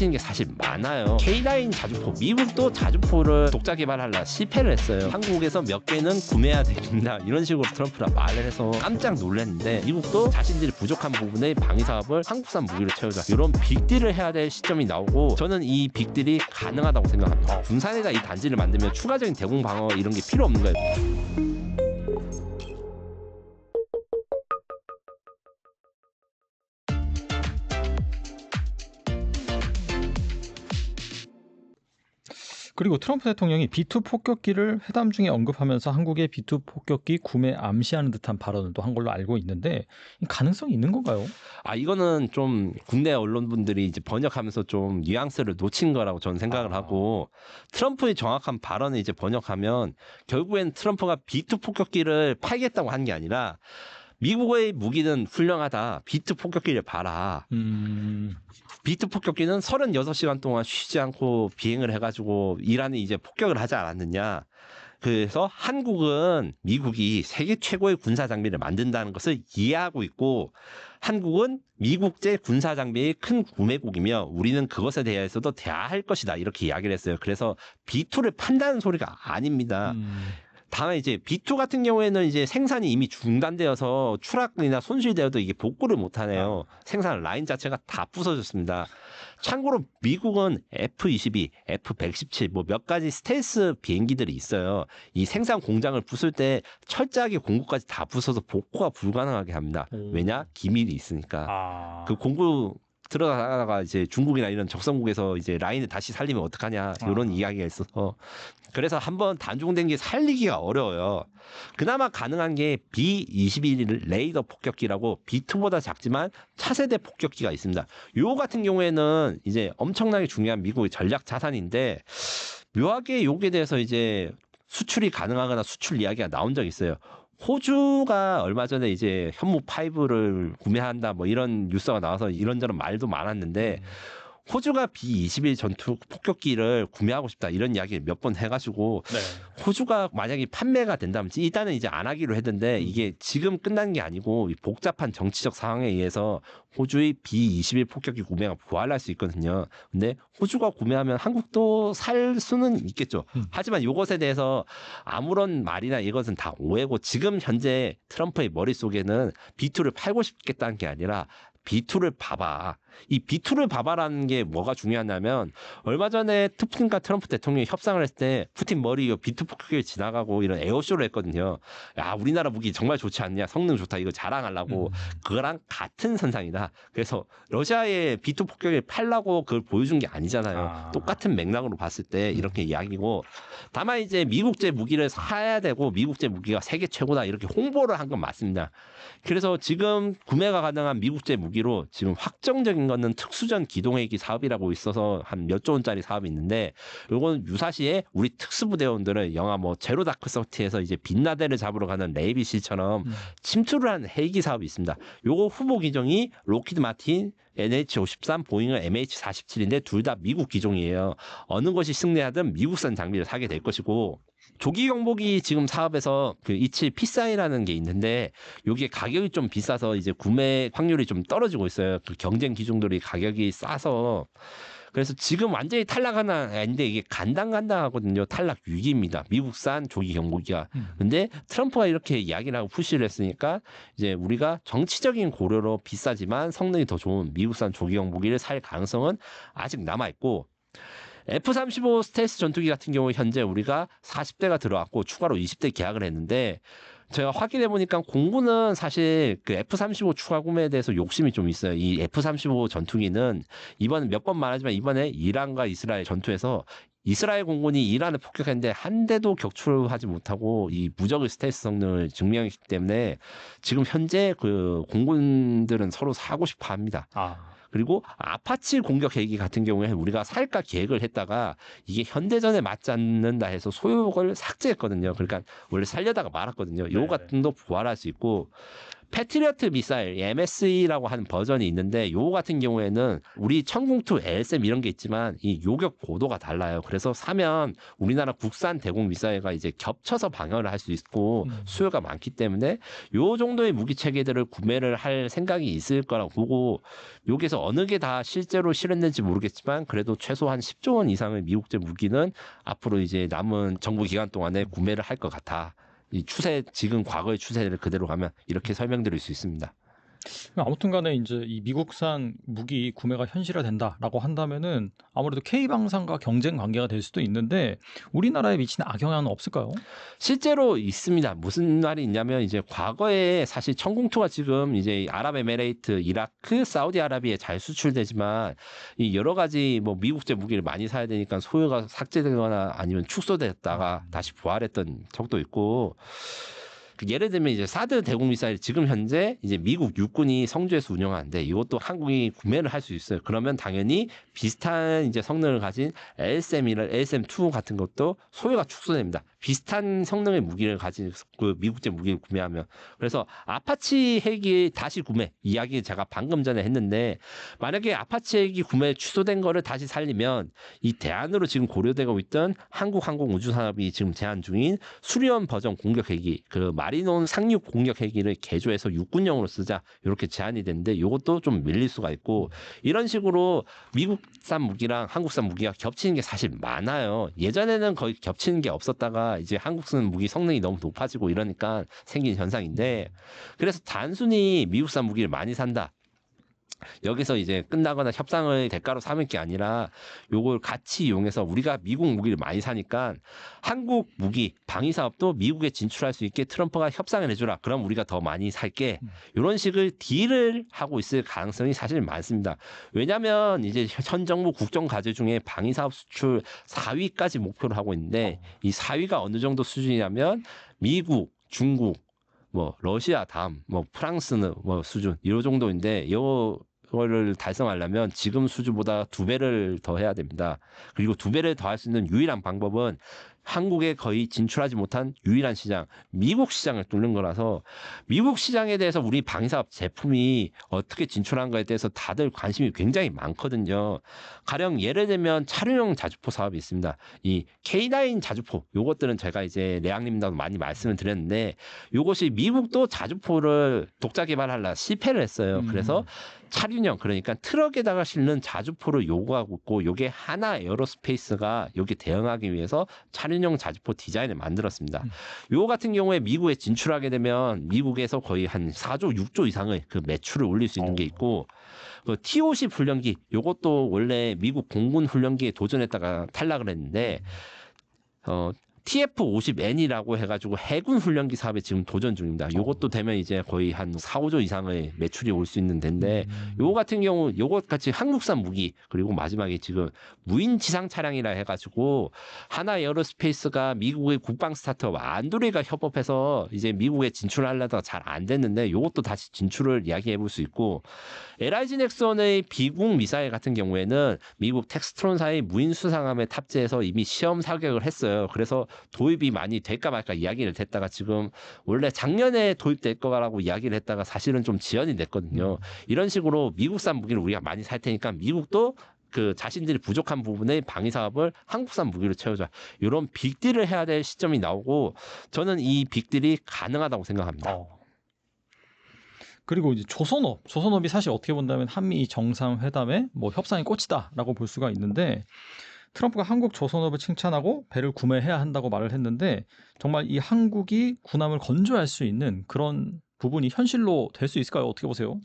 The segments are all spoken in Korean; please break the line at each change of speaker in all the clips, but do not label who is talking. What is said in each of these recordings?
펼치는 게 사실 많아요. K9 자주포, 미국도 자주포를 독자 개발하려 실패를 했어요. 한국에서 몇 개는 구매해야 됩니다. 이런 식으로 트럼프가 말을 해서 깜짝 놀랐는데 미국도 자신들이 부족한 부분의 방위 사업을 한국산 무기로 채우자, 이런 빅딜을 해야 될 시점이 나오고, 저는 이 빅딜이 가능하다고 생각합니다. 군산에다 이 단지를 만들면 추가적인 대공 방어 이런 게 필요 없는 거예요.
그리고 트럼프 대통령이 B2 폭격기를 회담 중에 언급하면서 한국의 B2 폭격기 구매 암시하는 듯한 발언을 또 한 걸로 알고 있는데, 가능성이 있는 건가요?
이거는 좀 국내 언론분들이 이제 번역하면서 좀 뉘앙스를 놓친 거라고 저는 생각을 하고, 트럼프의 정확한 발언을 이제 번역하면 결국엔 트럼프가 B2 폭격기를 팔겠다고 한 게 아니라 미국의 무기는 훌륭하다, B2 폭격기를 봐라. B2 폭격기는 36시간 동안 쉬지 않고 비행을 해가지고 이란이 이제 폭격을 하지 않았느냐. 그래서 한국은 미국이 세계 최고의 군사 장비를 만든다는 것을 이해하고 있고, 한국은 미국제 군사 장비의 큰 구매국이며 우리는 그것에 대해서도 대화할 것이다, 이렇게 이야기를 했어요. 그래서 B2를 판다는 소리가 아닙니다. 다만 이제 B2 같은 경우에는 이제 생산이 이미 중단되어서 추락이나 손실되어도 이게 복구를 못하네요. 생산 라인 자체가 다 부서졌습니다. 참고로 미국은 F-22, F-117 뭐 몇 가지 스텔스 비행기들이 있어요. 이 생산 공장을 부술 때 철저하게 공구까지 다 부숴서 복구가 불가능하게 합니다. 왜냐? 기밀이 있으니까. 그 공구 들어가다가 이제 중국이나 이런 적성국에서 이제 라인을 다시 살리면 어떡하냐, 이런 이야기가 있어서, 그래서 한번 단종된 게 살리기가 어려워요. 그나마 가능한 게 B-21 레이더 폭격기라고 B2보다 작지만 차세대 폭격기가 있습니다. 요 같은 경우에는 이제 엄청나게 중요한 미국의 전략 자산인데, 묘하게 요게 대해서 이제 수출이 가능하거나 수출 이야기가 나온 적이 있어요. 호주가 얼마 전에 이제 현무 5를 구매한다 뭐 이런 뉴스가 나와서 이런저런 말도 많았는데, 호주가 B-21 전투 폭격기를 구매하고 싶다 이런 이야기를 몇 번 해가지고, 호주가 만약에 판매가 된다면 일단은 이제 안 하기로 했는데, 이게 지금 끝난 게 아니고 복잡한 정치적 상황에 의해서 호주의 B-21 폭격기 구매가 부활할 수 있거든요. 근데 호주가 구매하면 한국도 살 수는 있겠죠. 하지만 이것에 대해서 아무런 말이나 이것은 다 오해고, 지금 현재 트럼프의 머릿속에는 B2를 팔고 싶겠다는 게 아니라 B2를 봐봐. 이 B2를 봐봐라는 게 뭐가 중요하냐면, 얼마 전에 푸틴과 트럼프 대통령이 협상을 했을 때 푸틴 머리 B2 폭격기를 지나가고 이런 에어쇼를 했거든요. 야, 우리나라 무기 정말 좋지 않냐, 성능 좋다, 이거 자랑하려고. 그거랑 같은 선상이다. 그래서 러시아의 B2 폭격기를 팔라고 그걸 보여준 게 아니잖아요. 똑같은 맥락으로 봤을 때 이렇게 이야기고, 다만 이제 미국제 무기를 사야 되고 미국제 무기가 세계 최고다 이렇게 홍보를 한 건 맞습니다. 그래서 지금 구매가 가능한 미국제 무기로 지금 확정적인 거는 특수전 기동헬기 사업이라고 있어서 한 몇 조 원짜리 사업이 있는데, 요건 유사시에 우리 특수부대원들은 영화 뭐 제로 다크 서티에서 이제 빈라덴을 잡으러 가는 네이비실처럼 침투를 하는 헬기 사업이 있습니다. 요거 후보 기종이 로키드 마틴 NH-53, 보잉은 MH-47인데 둘 다 미국 기종이에요. 어느 것이 승리하든 미국산 장비를 사게 될 것이고, 조기 경보기 지금 사업에서 그 27 P-사이라는 게 있는데, 요게 가격이 좀 비싸서 이제 구매 확률이 좀 떨어지고 있어요. 그 경쟁 기종들이 가격이 싸서. 그래서 지금 완전히 탈락하는 아닌데 이게 간당간당하거든요. 탈락 위기입니다. 미국산 조기 경보기가. 근데 트럼프가 이렇게 이야기를 하고 푸시를 했으니까 이제 우리가 정치적인 고려로 비싸지만 성능이 더 좋은 미국산 조기 경보기를 살 가능성은 아직 남아있고, F-35 스텔스 전투기 같은 경우 현재 우리가 40대가 들어왔고 추가로 20대 계약을 했는데, 제가 확인해 보니까 공군은 사실 그 F-35 추가 구매에 대해서 욕심이 좀 있어요. 이 F-35 전투기는 이번 몇 번 말하지만 이번에 이란과 이스라엘 전투에서 이스라엘 공군이 이란을 폭격했는데 한 대도 격추하지 못하고 이 무적의 스텔스 성능을 증명했기 때문에 지금 현재 그 공군들은 서로 사고 싶어 합니다. 그리고 아파치 공격 헬기 같은 경우에 우리가 살까 계획을 했다가 이게 현대전에 맞지 않는다 해서 소유국을 삭제했거든요. 그러니까 원래 살려다가 말았거든요. 요거 같은 도 부활할 수 있고, 패트리어트 미사일 MSE라고 하는 버전이 있는데 요거 같은 경우에는 우리 천궁2 LSM 이런 게 있지만 이 요격 고도가 달라요. 그래서 사면 우리나라 국산 대공 미사일과 이제 겹쳐서 방어를 할 수 있고 수요가 많기 때문에 요 정도의 무기 체계들을 구매를 할 생각이 있을 거라고 보고 여기서 어느 게 다 실제로 실현된지 모르겠지만 그래도 최소한 10조 원 이상의 미국제 무기는 앞으로 이제 남은 정부 기간 동안에 구매를 할 것 같아. 이 추세, 지금 과거의 추세를 그대로 가면 이렇게 설명드릴 수 있습니다.
아무튼 간에 이제 이 미국산 무기 구매가 현실화된다라고 한다면은 아무래도 K방산과 경쟁 관계가 될 수도 있는데 우리나라에 미치는 악영향은 없을까요?
실제로 있습니다. 무슨 말이 있냐면 이제 과거에 사실 천궁2가 지금 이제 아랍에미레이트, 이라크, 사우디아라비아에 잘 수출되지만 이 여러 가지 뭐 미국제 무기를 많이 사야 되니까 소요가 삭제되거나 아니면 축소됐다가 다시 부활했던 적도 있고 예를 들면 이제 사드 대공 미사일 지금 현재 이제 미국 육군이 성주에서 운영하는데 이것도 한국이 구매를 할 수 있어요. 그러면 당연히 비슷한 이제 성능을 가진 LSM2 같은 것도 소요가 축소됩니다. 비슷한 성능의 무기를 가진 그 미국제 무기를 구매하면 그래서 아파치 헬기 다시 구매 이야기 제가 방금 전에 했는데 만약에 아파치 헬기 구매 취소된 거를 다시 살리면 이 대안으로 지금 고려되고 있던 한국항공우주산업이 지금 제안 중인 수리원 버전 공격 헬기 그 마리논 상륙 공격 헬기를 개조해서 육군용으로 쓰자 이렇게 제안이 됐는데 이것도 좀 밀릴 수가 있고 이런 식으로 미국산 무기랑 한국산 무기가 겹치는 게 사실 많아요. 예전에는 거의 겹치는 게 없었다가 이제 한국산 무기 성능이 너무 높아지고 이러니까 생긴 현상인데 그래서 단순히 미국산 무기를 많이 산다. 여기서 이제 끝나거나 협상을 대가로 삼을 게 아니라 요걸 같이 이용해서 우리가 미국 무기를 많이 사니까 한국 무기 방위 사업도 미국에 진출할 수 있게 트럼프가 협상을 해주라. 그럼 우리가 더 많이 살게. 이런 식을 딜을 하고 있을 가능성이 사실 많습니다. 왜냐하면 이제 현 정부 국정 과제 중에 방위 사업 수출 4위까지 목표를 하고 있는데 이 4위가 어느 정도 수준이냐면 미국, 중국, 뭐 러시아 다음, 뭐 프랑스는 뭐 수준 이 정도인데 이거를 달성하려면 지금 수준보다 2배를 더 해야 됩니다. 그리고 2배를 더 할 수 있는 유일한 방법은 한국에 거의 진출하지 못한 유일한 시장, 미국 시장을 뚫는 거라서 미국 시장에 대해서 우리 방위사업 제품이 어떻게 진출한 거에 대해서 다들 관심이 굉장히 많거든요. 가령 예를 들면 차량용 자주포 사업이 있습니다. 이 K9 자주포, 요것들은 제가 이제 레앙님도 많이 말씀을 드렸는데 요것이 미국도 자주포를 독자 개발하려 실패를 했어요. 그래서 차륜형 그러니까 트럭에다가 실는 자주포를 요구하고 있고 요게 하나 에어로스페이스가 여기 대응하기 위해서 차륜형 자주포 디자인을 만들었습니다. 요 같은 경우에 미국에 진출하게 되면 미국에서 거의 한 4조 6조 이상의 그 매출을 올릴 수 있는 게 있고 그 T-50 훈련기 요것도 원래 미국 공군 훈련기에 도전했다가 탈락을 했는데 TF-50N이라고 해가지고 해군 훈련기 사업에 지금 도전 중입니다. 요것도 되면 이제 거의 한 4, 5조 이상의 매출이 올 수 있는 데인데 요거 같은 경우 요것 같이 한국산 무기 그리고 마지막에 지금 무인 지상 차량이라 해가지고 하나 에어로스페이스가 미국의 국방 스타트업 안드레가 협업해서 이제 미국에 진출하려다가 잘 안 됐는데 요것도 다시 진출을 이야기해 볼 수 있고 LIG 넥슨의 비공 미사일 같은 경우에는 미국 텍스트론사의 무인 수상함에 탑재해서 이미 시험 사격을 했어요. 그래서 도입이 많이 될까 말까 이야기를 했다가 지금 원래 작년에 도입될 거라고 이야기를 했다가 사실은 좀 지연이 됐거든요. 이런 식으로 미국산 무기를 우리가 많이 살 테니까 미국도 그 자신들이 부족한 부분의 방위 사업을 한국산 무기로 채우자. 이런 빅딜을 해야 될 시점이 나오고 저는 이 빅딜이 가능하다고 생각합니다.
그리고 이제 조선업이 사실 어떻게 본다면 한미 정상회담의 뭐 협상의 꽃이다라고 볼 수가 있는데 트럼프가 한국 조선업을 칭찬하고 배를 구매해야 한다고 말을 했는데 정말 이 한국이 군함을 건조할 수 있는 그런 부분이 현실로 될 수 있을까요? 어떻게 보세요?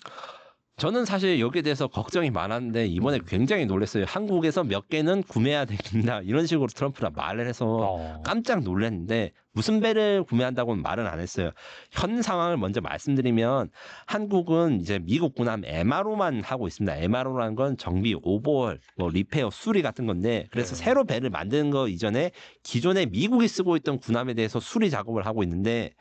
저는 사실 여기에 대해서 걱정이 많았는데 이번에 굉장히 놀랐어요. 한국에서 몇 개는 구매해야 되겠다 이런 식으로 트럼프가 말을 해서 깜짝 놀랐는데 무슨 배를 구매한다고는 말은 안 했어요. 현 상황을 먼저 말씀드리면 한국은 이제 미국 군함 MRO만 하고 있습니다. MRO라는 건 정비, 오버홀, 뭐 리페어, 수리 같은 건데 그래서 새로 배를 만드는 거 이전에 기존에 미국이 쓰고 있던 군함에 대해서 수리 작업을 하고 있는데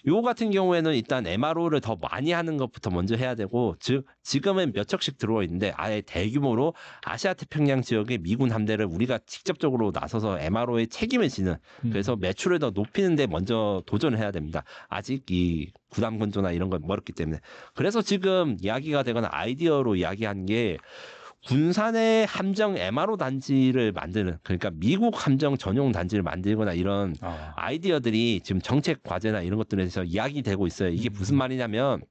요 같은 경우에는 일단 MRO를 더 많이 하는 것부터 먼저 해야 되고, 즉 지금은 몇 척씩 들어와 있는데 아예 대규모로 아시아 태평양 지역의 미군 함대를 우리가 직접적으로 나서서 MRO의 책임을 지는, 그래서 매출을 더 높이는 데 먼저 도전을 해야 됩니다. 아직 이 구담 건조나 이런 건 멀었기 때문에. 그래서 지금 이야기가 되거나 아이디어로 이야기한 게 군산의 함정 MRO 단지를 만드는, 그러니까 미국 함정 전용 단지를 만들거나 이런 아이디어들이 지금 정책 과제나 이런 것들에서 이야기되고 있어요. 이게 무슨 말이냐면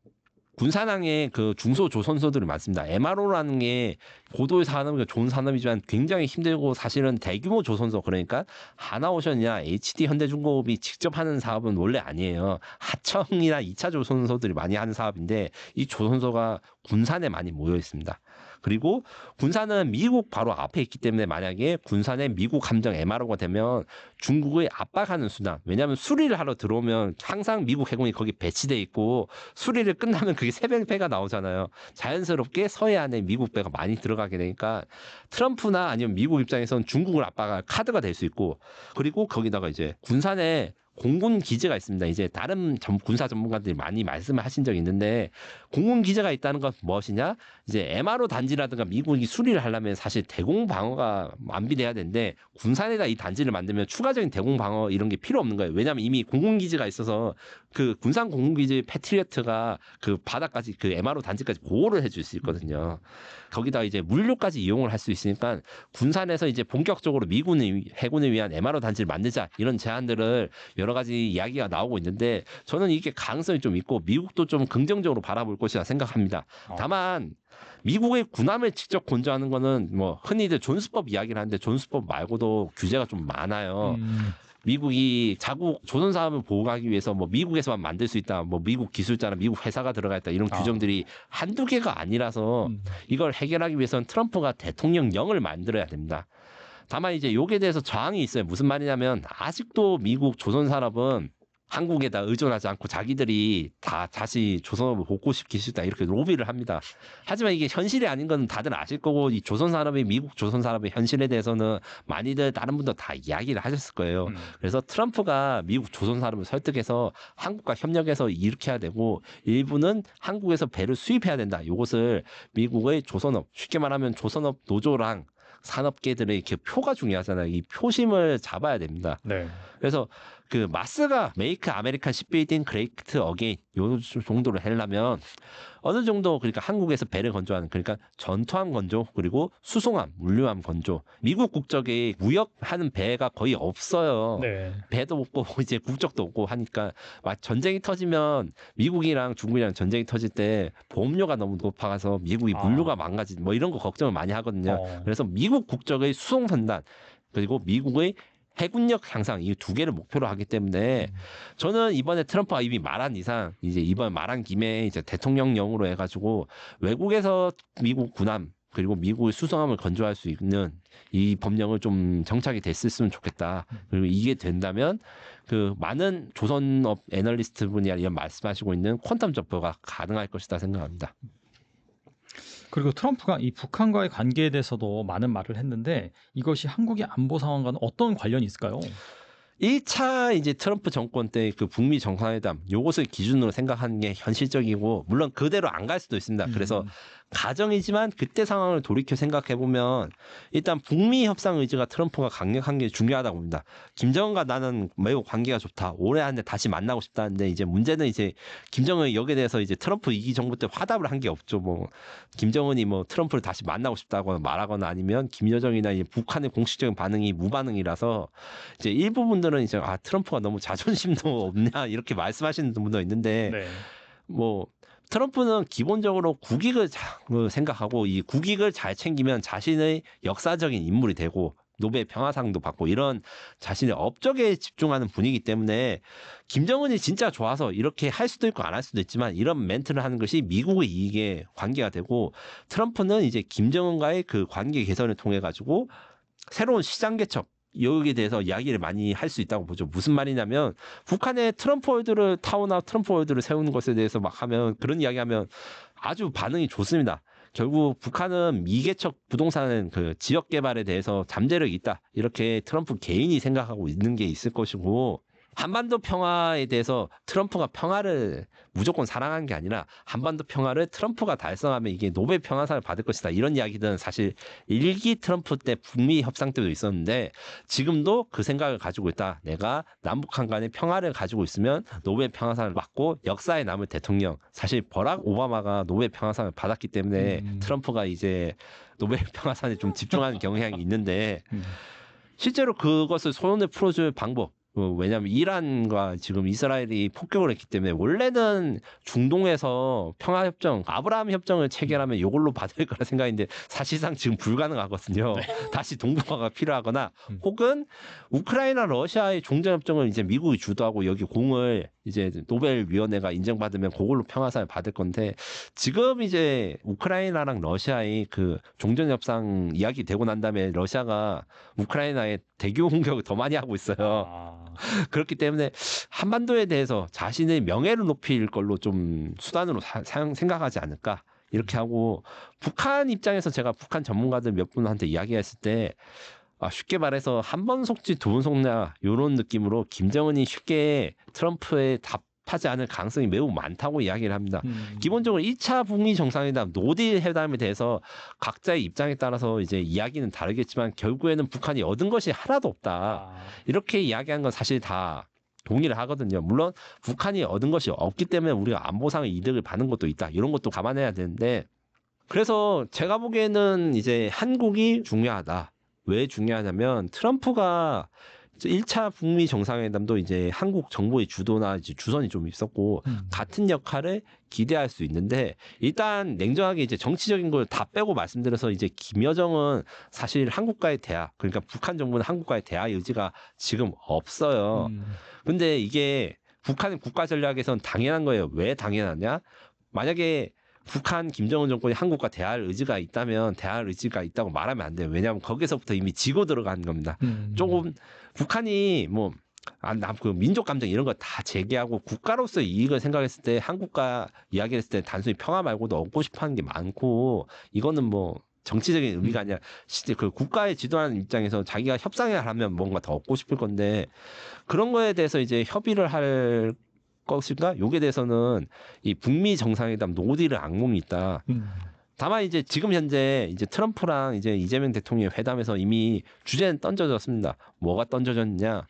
군산항에 그 중소조선소들이 많습니다. MRO라는 게 고도의 산업이고 좋은 산업이지만 굉장히 힘들고 사실은 대규모 조선소, 그러니까 하나오션이나 HD 현대중공업이 직접 하는 사업은 원래 아니에요. 하청이나 2차 조선소들이 많이 하는 사업인데 이 조선소가 군산에 많이 모여 있습니다. 그리고 군산은 미국 바로 앞에 있기 때문에 만약에 군산에 미국 함정 MRO가 되면 중국을 압박하는 수단, 왜냐하면 수리를 하러 들어오면 항상 미국 해군이 거기 배치돼 있고 수리를 끝나면 그게 새벽배가 나오잖아요. 자연스럽게 서해안에 미국 배가 많이 들어가게 되니까 트럼프나 아니면 미국 입장에서는 중국을 압박할 카드가 될 수 있고, 그리고 거기다가 이제 군산에 공군 기지가 있습니다. 이제 다른 군사 전문가들이 많이 말씀을 하신 적이 있는데, 공군 기지가 있다는 건 무엇이냐? 이제 MRO 단지라든가 미국이 수리를 하려면 사실 대공 방어가 완비돼야 되는데 군산에다 이 단지를 만들면 추가적인 대공 방어 이런 게 필요 없는 거예요. 왜냐하면 이미 공군 기지가 있어서 그 군산 공군 기지 패트리어트가 그 바닥까지 그 MRO 단지까지 보호를 해줄 수 있거든요. 거기다 이제 물류까지 이용을 할 수 있으니까 군산에서 이제 본격적으로 미군의 해군을 위한 MRO 단지를 만들자 이런 제안들을 여러 가지 이야기가 나오고 있는데, 저는 이게 가능성이 좀 있고 미국도 좀 긍정적으로 바라볼 것이라 생각합니다. 다만 미국의 군함을 직접 건조하는 거는 뭐 흔히들 존스법 이야기를 하는데 존스법 말고도 규제가 좀 많아요. 미국이 자국 조선 사업을 보호하기 위해서 뭐 미국에서만 만들 수 있다, 뭐 미국 기술자나 미국 회사가 들어가 있다 이런 규정들이 한두 개가 아니라서 이걸 해결하기 위해서는 트럼프가 대통령령을 만들어야 됩니다. 다만 이제 요게 대해서 저항이 있어요. 무슨 말이냐면 아직도 미국 조선 산업은 한국에다 의존하지 않고 자기들이 다 다시 조선업을 복구시킬 수 있다 이렇게 로비를 합니다. 하지만 이게 현실이 아닌 건 다들 아실 거고, 이 조선 산업의 미국 조선 산업의 현실에 대해서는 많이들 다른 분도 다 이야기를 하셨을 거예요. 그래서 트럼프가 미국 조선 산업을 설득해서 한국과 협력해서 이렇게 해야 되고, 일부는 한국에서 배를 수입해야 된다. 이것을 미국의 조선업, 쉽게 말하면 조선업 노조랑 산업계들의 이렇게 표가 중요하잖아요. 이 표심을 잡아야 됩니다.
네.
그래서 그 마스가 메이크 아메리칸 시빌딩 그레이트 어게인 요 정도로 하려면 어느 정도, 그러니까 한국에서 배를 건조하는, 그러니까 전투함 건조 그리고 수송함, 물류함 건조, 미국 국적의 무역하는 배가 거의 없어요.
네.
배도 없고 이제 국적도 없고 하니까 막 전쟁이 터지면 미국이랑 중국이랑 전쟁이 터질 때 보험료가 너무 높아가서 미국이 물류가 망가지 뭐 이런 거 걱정을 많이 하거든요. 그래서 미국 국적의 수송선단 그리고 미국의 해군력 향상 이 두 개를 목표로 하기 때문에 저는 이번에 트럼프가 이미 말한 이상 이제 이번 말한 김에 이제 대통령령으로 해가지고 외국에서 미국 군함 그리고 미국의 수송함을 건조할 수 있는 이 법령을 좀 정착이 됐으면 좋겠다. 그리고 이게 된다면 그 많은 조선업 애널리스트 분이 이런 말씀하시고 있는 퀀텀 점퍼가 가능할 것이다 생각합니다.
그리고 트럼프가 이 북한과의 관계에 대해서도 많은 말을 했는데 이것이 한국의 안보 상황과는 어떤 관련이 있을까요?
1차 이제 트럼프 정권 때 그 북미 정상회담 요것을 기준으로 생각하는 게 현실적이고, 물론 그대로 안 갈 수도 있습니다. 그래서 가정이지만 그때 상황을 돌이켜 생각해 보면 일단 북미 협상 의지가 트럼프가 강력한 게 중요하다고 봅니다. 김정은과 나는 매우 관계가 좋다. 올해 안에 다시 만나고 싶다는데 이제 문제는 이제 김정은이 여기에 대해서 이제 트럼프 2기 정부 때 화답을 한 게 없죠. 뭐 김정은이 뭐 트럼프를 다시 만나고 싶다고 말하거나 아니면 김여정이나 이제 북한의 공식적인 반응이 무반응이라서 이제 일부분들은 이제 아 트럼프가 너무 자존심도 없냐 이렇게 말씀하시는 분도 있는데
네.
뭐 트럼프는 기본적으로 국익을 생각하고 이 국익을 잘 챙기면 자신의 역사적인 인물이 되고 노벨 평화상도 받고 이런 자신의 업적에 집중하는 분이기 때문에 김정은이 진짜 좋아서 이렇게 할 수도 있고 안 할 수도 있지만 이런 멘트를 하는 것이 미국의 이익에 관계가 되고, 트럼프는 이제 김정은과의 그 관계 개선을 통해 가지고 새로운 시장 개척 여기에 대해서 이야기를 많이 할 수 있다고 보죠. 무슨 말이냐면 북한의 트럼프 월드를 타워나 트럼프 월드를 세우는 것에 대해서 막 하면 그런 이야기하면 아주 반응이 좋습니다. 결국 북한은 미개척 부동산 그 지역 개발에 대해서 잠재력이 있다. 이렇게 트럼프 개인이 생각하고 있는 게 있을 것이고, 한반도 평화에 대해서 트럼프가 평화를 무조건 사랑한 게 아니라 한반도 평화를 트럼프가 달성하면 이게 노벨 평화상을 받을 것이다. 이런 이야기들은 사실 일기 트럼프 때 북미 협상 때도 있었는데 지금도 그 생각을 가지고 있다. 내가 남북한 간의 평화를 가지고 있으면 노벨 평화상을 받고 역사에 남을 대통령. 사실 버락 오바마가 노벨 평화상을 받았기 때문에 트럼프가 이제 노벨 평화상에 좀 집중하는 경향이 있는데 실제로 그것을 소원을 풀어줄 방법. 왜냐하면 이란과 지금 이스라엘이 폭격을 했기 때문에 원래는 중동에서 평화협정, 아브라함 협정을 체결하면 이걸로 받을 거라 생각인데 사실상 지금 불가능하거든요. 다시 동북아가 필요하거나 혹은 우크라이나 러시아의 종전협정을 이제 미국이 주도하고 여기 공을 이제 노벨위원회가 인정받으면 그걸로 평화상을 받을 건데 지금 이제 우크라이나랑 러시아의 그 종전협상 이야기 되고 난 다음에 러시아가 우크라이나에 대규모 공격을 더 많이 하고 있어요. 그렇기 때문에 한반도에 대해서 자신의 명예를 높일 걸로 좀 수단으로 생각하지 않을까 이렇게 하고 북한 입장에서 제가 북한 전문가들 몇 분한테 이야기했을 때 쉽게 말해서 한 번 속지 두 번 속냐 이런 느낌으로 김정은이 쉽게 트럼프에 답하지 않을 가능성이 매우 많다고 이야기를 합니다. 기본적으로 1차 북미 정상회담 노딜 회담에 대해서 각자의 입장에 따라서 이제 이야기는 다르겠지만 결국에는 북한이 얻은 것이 하나도 없다. 이렇게 이야기한 건 사실 다 동의를 하거든요. 물론 북한이 얻은 것이 없기 때문에 우리가 안보상의 이득을 받는 것도 있다. 이런 것도 감안해야 되는데 그래서 제가 보기에는 이제 한국이 중요하다. 왜 중요하냐면 트럼프가 1차 북미 정상회담도 이제 한국 정부의 주도나 이제 주선이 좀 있었고 같은 역할을 기대할 수 있는데 일단 냉정하게 이제 정치적인 걸 다 빼고 말씀드려서 이제 김여정은 사실 한국과의 대화 그러니까 북한 정부는 한국과의 대화 의지가 지금 없어요. 근데 이게 북한의 국가 전략에선 당연한 거예요. 왜 당연하냐? 만약에 북한 김정은 정권이 한국과 대화할 의지가 있다면 대화할 의지가 있다고 말하면 안 돼요. 왜냐하면 거기서부터 이미 지고 들어간 겁니다. 조금 북한이 그 민족 감정 이런 거 다 제기하고 국가로서의 이익을 생각했을 때 한국과 이야기를 했을 때 단순히 평화 말고도 얻고 싶어하는 게 많고 이거는 정치적인 의미가 아니라 그 국가의 지도하는 입장에서 자기가 협상을 하면 뭔가 더 얻고 싶을 건데 그런 거에 대해서 이제 협의를 할 것인가? 요게 대해서는 이 북미 정상회담 노딜의 악몽이 있다. 다만 이제 지금 현재 이제 트럼프랑 이제 이재명 대통령 회담에서 이미 주제는 던져졌습니다. 뭐가 던져졌냐?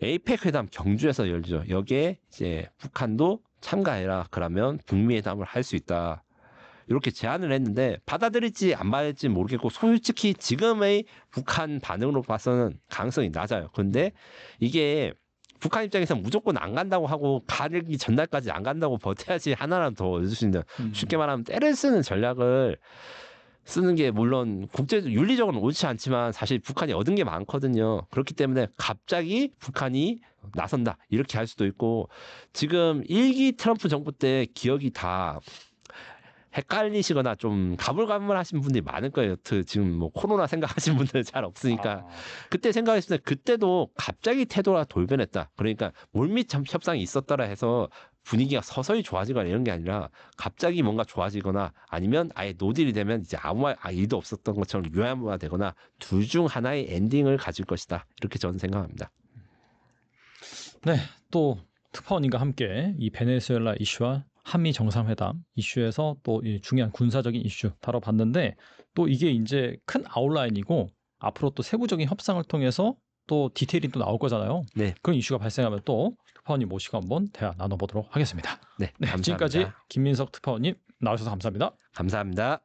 에이펙 회담 경주에서 열리죠. 여기에 이제 북한도 참가해라. 그러면 북미 회담을 할 수 있다. 이렇게 제안을 했는데 받아들일지 안 받을지 모르겠고 솔직히 지금의 북한 반응으로 봐서는 가능성이 낮아요. 근데 이게 북한 입장에서는 무조건 안 간다고 하고 가기 전날까지 안 간다고 버텨야지 하나라도 더 얻을 수 있는 쉽게 말하면 때를 쓰는 전략을 쓰는 게 물론 국제적 윤리적으로는 옳지 않지만 사실 북한이 얻은 게 많거든요. 그렇기 때문에 갑자기 북한이 나선다 이렇게 할 수도 있고 지금 1기 트럼프 정부 때 기억이 다 헷갈리시거나 좀 가물가물하신 분들이 많을 거예요. 지금 코로나 생각하신 분들 잘 없으니까 그때 생각했을 때 그때도 갑자기 태도가 돌변했다. 그러니까 물밑 협상이 있었더라 해서 분위기가 서서히 좋아지거나 이런 게 아니라 갑자기 뭔가 좋아지거나 아니면 아예 노딜이 되면 이제 아무 일도 없었던 것처럼 유야무가 되거나 둘 중 하나의 엔딩을 가질 것이다. 이렇게 저는 생각합니다.
네, 또 특파원님과 함께 이 베네수엘라 이슈와 한미 정상회담 이슈에서 또 이 중요한 군사적인 이슈 다뤄봤는데 또 이게 이제 큰 아웃라인이고 앞으로 또 세부적인 협상을 통해서 또 디테일이 또 나올 거잖아요.
네.
그런 이슈가 발생하면 또 특파원님 모시고 한번 대화 나눠보도록 하겠습니다.
네, 감사합니다.
지금까지 김민석 특파원님 나와주셔서 감사합니다.
감사합니다.